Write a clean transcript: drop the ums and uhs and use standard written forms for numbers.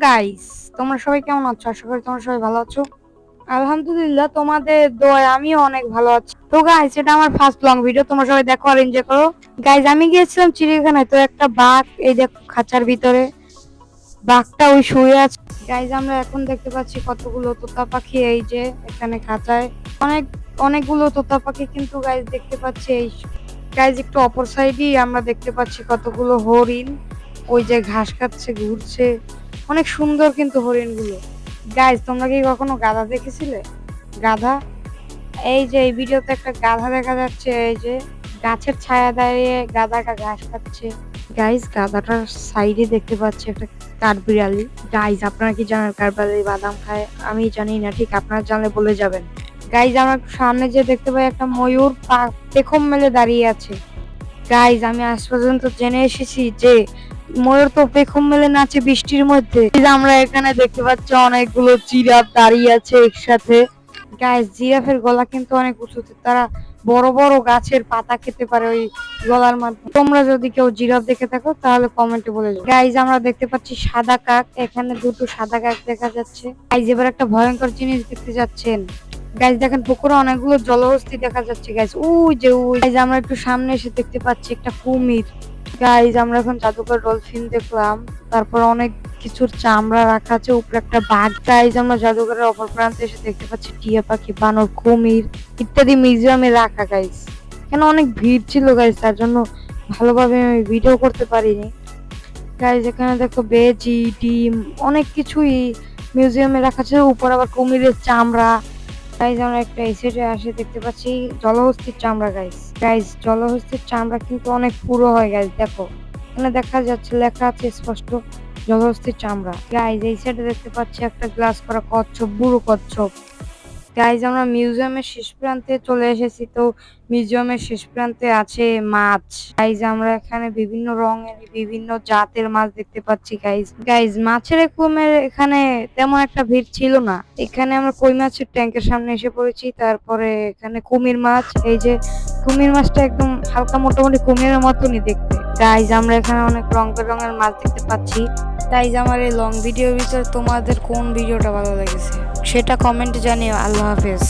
Guys, তোমরা সবাই কেমন আছো? আশা করি তোমরা সবাই ভালো আছো। আলহামদুলিল্লাহ, তোমাদের দোয়ায় আমিও অনেক ভালো আছি। তো গাইস, এটা আমার ফার্স্ট লং ভিডিও, তোমরা সবাই দেখো আর এনজয় করো। গাইস, আমি গিয়েছিলাম চিড়িয়াখানায়, তো একটা বাঘ এই দেখো খাঁচার ভিতরে, বাঘটা ওই শুয়ে আছে। গাইস, আমরা এখন দেখতে পাচ্ছি কতগুলো তোতা পাখি এই যে এখানে খাঁচায়। অনেক অনেকগুলো তোতা পাখি কিন্তু গাইস দেখতে পাচ্ছি এই। গাইস, একটু অপর সাইডেই আমরা দেখতে পাচ্ছি কতগুলো হরিণ, ওই যে ঘাস খাচ্ছে, ঘুরছে। অনেক সুন্দর কিন্তু হরিণ গুলো। গাইস, তোমরা কি কখনো গাধা দেখেছিলে? গাধা, এই যে এই ভিডিওতে একটা গাধা দেখা যাচ্ছে, এই যে গাছের ছায়া দাঁড়িয়ে গাধাটা ঘাস খাচ্ছে। গাইস, গাধাটার সাইডে দেখতে পাচ্ছি একটা কাঠবিড়ালি। গাইস, আপনারা কি জানেন কাঠবিড়ালি বাদাম খায়? আমি জানি না, ঠিক আপনারা জানলে বলে যাবেন। গাইস, আমরা সামনে যে দেখতে পাই একটা ময়ূর পেখম মেলে দাঁড়িয়ে আছে। গাইজ, আমি আজ পর্যন্ত জেনে এসেছি যে ময়ূর তো পেখম মেলে নাচে বৃষ্টির মধ্যে। আমরা এখানে দেখতে পাচ্ছি অনেকগুলো জিরাফ দাঁড়িয়ে আছে একসাথে। গাইজ, জিরাফের গলা কিন্তু অনেক উঁচুতে, তারা বড় বড় গাছের পাতা খেতে পারে ওই গলার মাধ্যমে। তোমরা যদি কেউ জিরাফ দেখে থাকো তাহলে কমেন্টে বলে যাও। গাইজ, আমরা দেখতে পাচ্ছি সাদা কাক, এখানে দুটো সাদা কাক দেখা যাচ্ছে। গাইজ, এবার একটা ভয়ঙ্কর জিনিস দেখতে যাচ্ছেন। গাইজ, দেখেন পুকুরে অনেকগুলো জলহস্তী দেখা যাচ্ছে। গাইজ, গাইজ, আমরা একটু সামনে এসে দেখতে পাচ্ছি একটা কুমির। গাইজ, আমরা এখন জাদুকর ডলফিন দেখলাম, তারপর অনেক কিছুর চামড়া রাখা আছে, উপরে একটা বাঘ। গাইজ, আমরা জাদুঘরের অপর প্রান্তে এসে দেখতে পাচ্ছি টিয়া পাখি, বানর, কুমির ইত্যাদি মিউজিয়ামে রাখা। গাইজ, এখানে অনেক ভিড় ছিল গাইজ, তার জন্য ভালোভাবে আমি ভিডিও করতে পারিনি। গাইজ, এখানে দেখো বেজি, ডিম, অনেক কিছুই মিউজিয়ামে রাখা ছিল, উপর আবার কুমিরের চামড়া। গাইজ, আমরা একটা এসেটে আসে দেখতে পাচ্ছি জলহস্তির চামড়া। গাইজ গাইজ জলহস্তির চামড়া কিন্তু অনেক পুরো হয়। গাইজ দেখো, এখানে দেখা যাচ্ছে, লেখা আছে স্পষ্ট জলহস্তির চামড়া। গাইজ, এই সাইডে দেখতে পাচ্ছি একটা গ্লাস করা কচ্ছপ, বুড়ো কচ্ছপ। গাইজ, আমরা মিউজিয়ামের শেষ প্রান্তে চলে এসেছি। তো মিউজিয়ামের শেষ প্রান্তে আছে মাছ। গাইজ, আমরা এখানে বিভিন্ন রঙের বিভিন্ন জাতের মাছ দেখতে পাচ্ছি। গাইজ গাইজ মাছের একদমের এখানে তেমন একটা ভিড় ছিল না। এখানে আমরা কই মাছের ট্যাঙ্কের সামনে এসে পড়েছি। তারপরে এখানে কুমির মাছ, এই যে কুমির মাছটা একদম হালকা মোটামুটি কুমিরের মতনই দেখতে। গাইজ, আমরা এখানে অনেক রং বেরঙের মাছ দেখতে পাচ্ছি। গাইজ, আমার এই লং ভিডিওর ভিতরে তোমাদের কোন ভিডিওটা ভালো লেগেছে সেটা কমেন্টে জানিও। আল্লাহ হাফেজ।